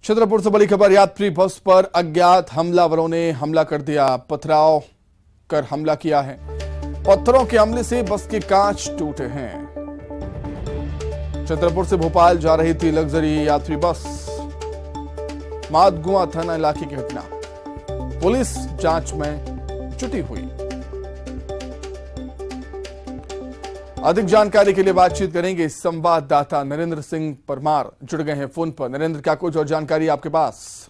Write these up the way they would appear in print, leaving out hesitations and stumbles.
छतरपुर से बड़ी खबर। यात्री बस पर अज्ञात हमलावरों ने हमला कर दिया। पथराव कर हमला किया है। पत्थरों के हमले से बस के कांच टूटे हैं। छतरपुर से भोपाल जा रही थी लग्जरी यात्री बस। मादगुआ थाना इलाके की घटना। पुलिस जांच में जुटी हुई। अधिक जानकारी के लिए बातचीत करेंगे संवाददाता नरेंद्र सिंह परमार जुड़ गए हैं फोन पर। नरेंद्र, क्या कुछ और जानकारी आपके पास?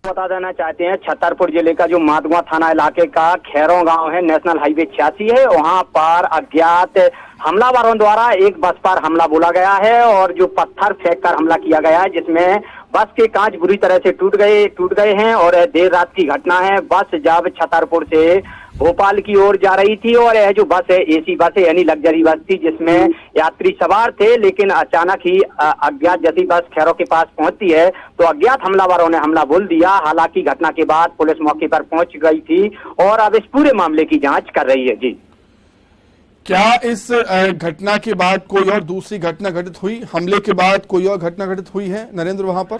बता देना चाहते हैं, छतरपुर जिले का जो मादगुआ थाना इलाके का खैरों गांव है, नेशनल हाईवे 86 है, वहां पर अज्ञात हमलावरों द्वारा एक बस पर हमला बोला गया है और जो पत्थर फेंक कर हमला किया गया है, जिसमें बस के कांच बुरी तरह से टूट गए हैं। और देर रात की घटना है। बस जब छतरपुर से भोपाल की ओर जा रही थी और यह जो बस है एसी बस है, यानी लग्जरी बस थी, जिसमें यात्री सवार थे। लेकिन अचानक ही अज्ञात जैसी बस खैरों के पास पहुंचती है तो अज्ञात हमलावरों ने हमला बोल दिया। हालांकि घटना के बाद पुलिस मौके पर पहुंच गई थी और अब इस पूरे मामले की जांच कर रही है। जी, क्या इस घटना के बाद कोई और दूसरी घटना घटित हुई? हमले के बाद कोई और घटना घटित हुई है नरेंद्र वहां पर?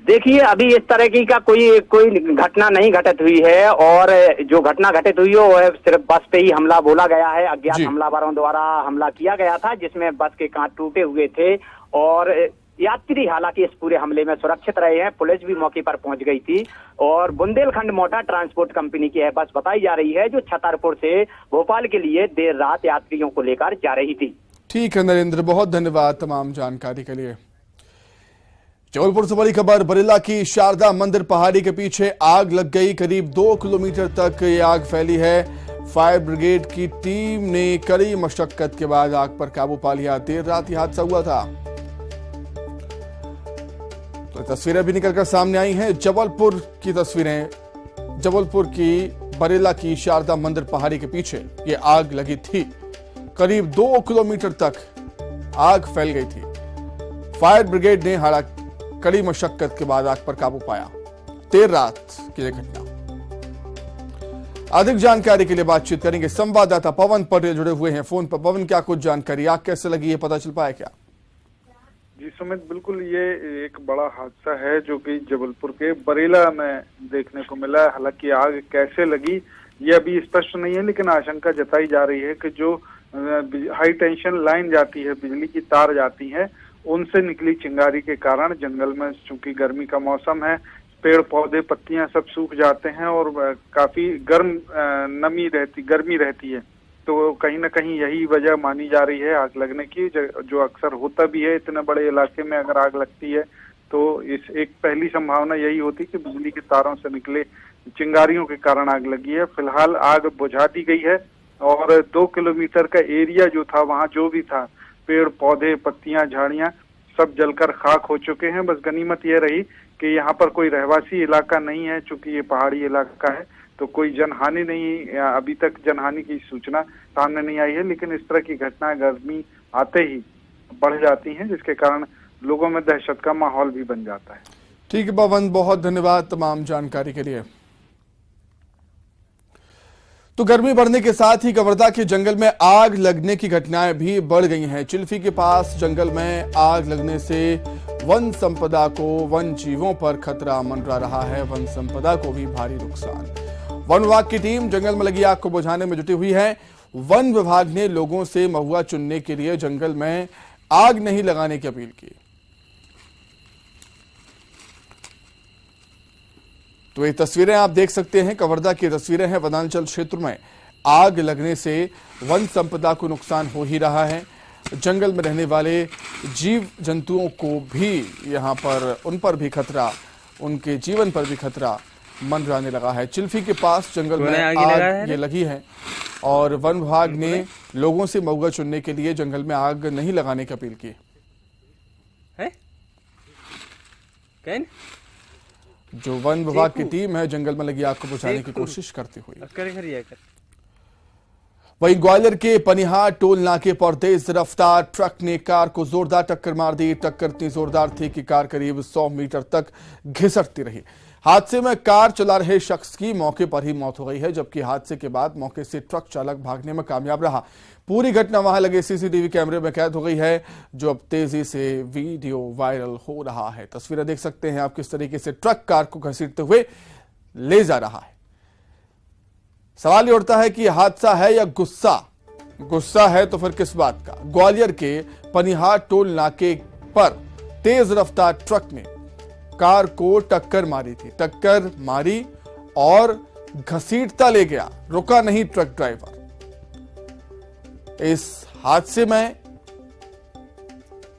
देखिए, अभी इस तरह की का कोई घटना नहीं घटित हुई है और जो घटना घटित हुई है वो है सिर्फ बस पे ही हमला बोला गया है। अज्ञात हमलावरों द्वारा हमला किया गया था, जिसमें बस के कांच टूटे हुए थे और यात्री हालांकि इस पूरे हमले में सुरक्षित रहे हैं। पुलिस भी मौके पर पहुंच गई थी और बुंदेलखंड मोटर ट्रांसपोर्ट कंपनी की यह बस बताई जा रही है, जो छतरपुर से भोपाल के लिए देर रात यात्रियों को लेकर जा रही थी। ठीक है नरेंद्र, बहुत धन्यवाद तमाम जानकारी के लिए। जबलपुर से बड़ी खबर। बरेला की शारदा मंदिर पहाड़ी के पीछे आग लग गई। करीब 2 किलोमीटर तक ये आग फैली है। फायर ब्रिगेड की टीम ने कड़ी मशक्कत के बाद आग पर काबू पा लिया। देर रात यह हादसा हुआ था। तो तस्वीरें भी निकलकर सामने आई हैं। जबलपुर की तस्वीरें। जबलपुर की बरेला की शारदा मंदिर पहाड़ी के पीछे ये आग लगी थी। करीब 2 किलोमीटर तक आग फैल गई थी। फायर ब्रिगेड ने हालांकि कड़ी मशक्कत के बाद आग पर काबू पाया। देर रात की यह घटना। अधिक जानकारी के लिए बातचीत करेंगे संवाददाता पवन पटेल जुड़े हुए हैं फोन पर। पवन, क्या कुछ जानकारी? आग कैसे लगी, ये पता चल पाया क्या? जी सुमित, बिल्कुल ये एक बड़ा हादसा है जो कि जबलपुर के बरेला में देखने को मिला है। हालांकि आग कैसे लगी ये अभी स्पष्ट नहीं है, लेकिन आशंका जताई जा रही है कि जो हाई टेंशन लाइन जाती है, बिजली की तार जाती है, उनसे निकली चिंगारी के कारण जंगल में, चूंकि गर्मी का मौसम है, पेड़ पौधे पत्तियां सब सूख जाते हैं और काफी गर्मी रहती है। तो कहीं ना कहीं यही वजह मानी जा रही है आग लगने की, जो अक्सर होता भी है। इतने बड़े इलाके में अगर आग लगती है तो इस एक पहली संभावना यही होती कि बिजली के तारों से निकले चिंगारियों के कारण आग लगी है। फिलहाल आग बुझा दी गई है और 2 किलोमीटर का एरिया जो था, वहाँ जो भी था, पेड़ पौधे पत्तियां झाड़ियां सब जलकर खाक हो चुके हैं। बस गनीमत यह रही कि यहाँ पर कोई रहवासी इलाका नहीं है, चूंकि ये पहाड़ी इलाका है, तो कोई जनहानि नहीं, अभी तक जनहानि की सूचना सामने नहीं आई है। लेकिन इस तरह की घटना गर्मी आते ही बढ़ जाती हैं, जिसके कारण लोगों में दहशत का माहौल भी बन जाता है। ठीक है पवन, बहुत धन्यवाद तमाम जानकारी के लिए। तो गर्मी बढ़ने के साथ ही कवर्धा के जंगल में आग लगने की घटनाएं भी बढ़ गई हैं। चिल्फी के पास जंगल में आग लगने से वन संपदा को, वन जीवों पर खतरा मंडरा रहा है। वन संपदा को भी भारी नुकसान। वन विभाग की टीम जंगल में लगी आग को बुझाने में जुटी हुई है। वन विभाग ने लोगों से महुआ चुनने के लिए जंगल में आग नहीं लगाने की अपील की। तो ये तस्वीरें आप देख सकते हैं, कवर्धा की तस्वीरें हैं। वनांचल क्षेत्र में आग लगने से वन संपदा को नुकसान हो ही रहा है। जंगल में रहने वाले जीव जंतुओं को भी यहाँ पर, उन पर भी खतरा, उनके जीवन पर भी खतरा मंडराने लगा है। चिल्फी के पास जंगल में आग ये लगी है और वन विभाग ने लोगों से महुआ चुनने के लिए जंगल में आग नहीं लगाने की अपील की है। जो वन विभाग की टीम है जंगल में लगी आग को बुझाने की कोशिश करती हुई। वहीं ग्वालियर के पनिहार टोल नाके पर तेज रफ्तार ट्रक ने कार को जोरदार टक्कर मार दी। टक्कर इतनी जोरदार थी कि कार करीब 100 मीटर तक घिसटती रही। हादसे में कार चला रहे शख्स की मौके पर ही मौत हो गई है, जबकि हादसे के बाद मौके से ट्रक चालक भागने में कामयाब रहा। पूरी घटना वहां लगे सीसीटीवी कैमरे में कैद हो गई है, जो अब तेजी से वीडियो वायरल हो रहा है। तस्वीरें देख सकते हैं आप किस तरीके से ट्रक कार को घसीटते हुए ले जा रहा है। सवाल ये उठता है कि हादसा है या गुस्सा? गुस्सा है तो फिर किस बात का? ग्वालियर के पनिहार टोल नाके पर तेज रफ्तार ट्रक ने कार को टक्कर मारी थी। टक्कर मारी और घसीटता ले गया, रुका नहीं ट्रक ड्राइवर। इस हादसे में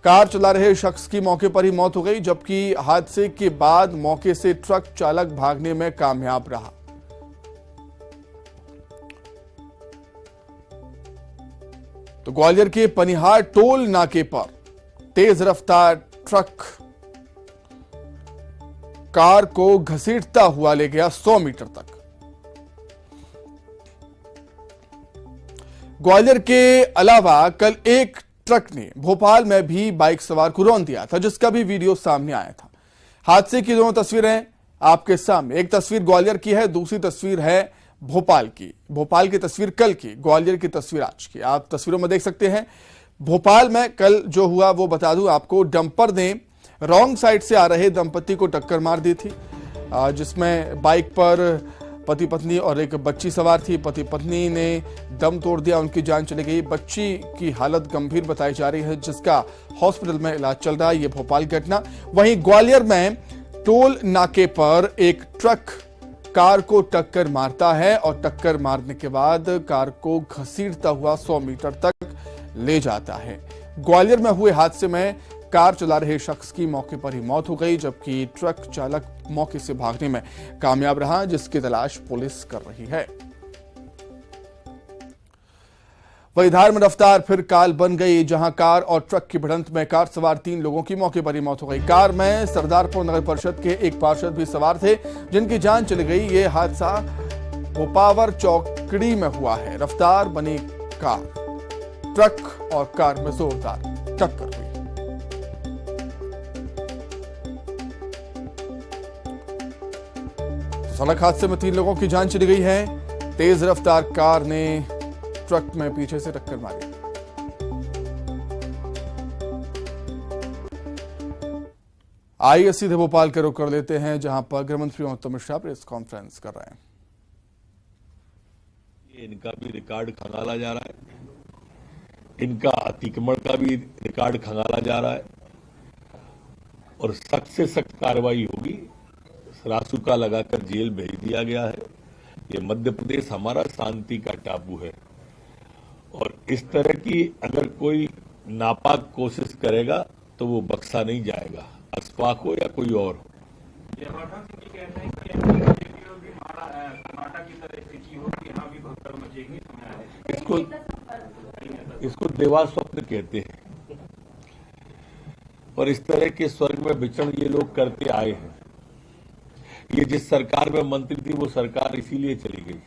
कार चला रहे शख्स की मौके पर ही मौत हो गई, जबकि हादसे के बाद मौके से ट्रक चालक भागने में कामयाब रहा। तो ग्वालियर के पनिहार टोल नाके पर तेज रफ्तार ट्रक कार को घसीटता हुआ ले गया 100 मीटर तक। ग्वालियर के अलावा कल एक ट्रक ने भोपाल में भी बाइक सवार को रौंद दिया था, जिसका भी वीडियो सामने आया था। हादसे की दोनों तस्वीरें आपके सामने, एक तस्वीर ग्वालियर की है, दूसरी तस्वीर है भोपाल की। भोपाल की तस्वीर कल की, ग्वालियर की तस्वीर आज की। आप तस्वीरों में देख सकते हैं भोपाल में कल जो हुआ वो बता दूं आपको। डंपर ने रॉन्ग साइड से आ रहे दंपति को टक्कर मार दी थी, जिसमें बाइक पर पति पत्नी और एक बच्ची सवार थी। पति पत्नी ने दम तोड़ दिया, उनकी जान चली गई। बच्ची की हालत गंभीर बताई जा रही है, जिसका हॉस्पिटल में इलाज चल रहा है। ये भोपाल की घटना। वहीं ग्वालियर में टोल नाके पर एक ट्रक कार को टक्कर मारता है और टक्कर मारने के बाद कार को घसीटता हुआ 100 मीटर तक ले जाता है। ग्वालियर में हुए हादसे में कार चला रहे शख्स की मौके पर ही मौत हो गई, जबकि ट्रक चालक मौके से भागने में कामयाब रहा, जिसकी तलाश पुलिस कर रही है। वहीं धार में रफ्तार फिर काल बन गई, जहां कार और ट्रक की भिड़ंत में कार सवार 3 लोगों की मौके पर ही मौत हो गई। कार में सरदारपुर नगर परिषद के एक पार्षद भी सवार थे, जिनकी जान चली गई। ये हादसा भोपावर चौकड़ी में हुआ है। रफ्तार बनी कार, ट्रक और कार में जोरदार टक्कर हुई। सड़क हादसे में 3 लोगों की जान चली गई है। तेज रफ्तार कार ने ट्रक में पीछे से टक्कर मारी। आइए सीधे भोपाल का रुख कर लेते हैं, जहां पर गृहमंत्री अमित शाह प्रेस कॉन्फ्रेंस कर रहे हैं। इनका भी रिकॉर्ड खंगाला जा रहा है, इनका अतिक्रमण का भी रिकॉर्ड खंगाला जा रहा है और सख्त से सख्त कार्रवाई होगी। रासुका लगाकर जेल भेज दिया गया है। ये मध्य प्रदेश हमारा शांति का टापू है और इस तरह की अगर कोई नापाक कोशिश करेगा तो वो बख्शा नहीं जाएगा, अस्पाक हो या कोई और हो। इसको देवा स्वप्न कहते हैं और इस तरह के स्वर्ग में विचरण ये लोग करते आए हैं। ये जिस सरकार में मंत्री थी वो सरकार इसीलिए चली गई।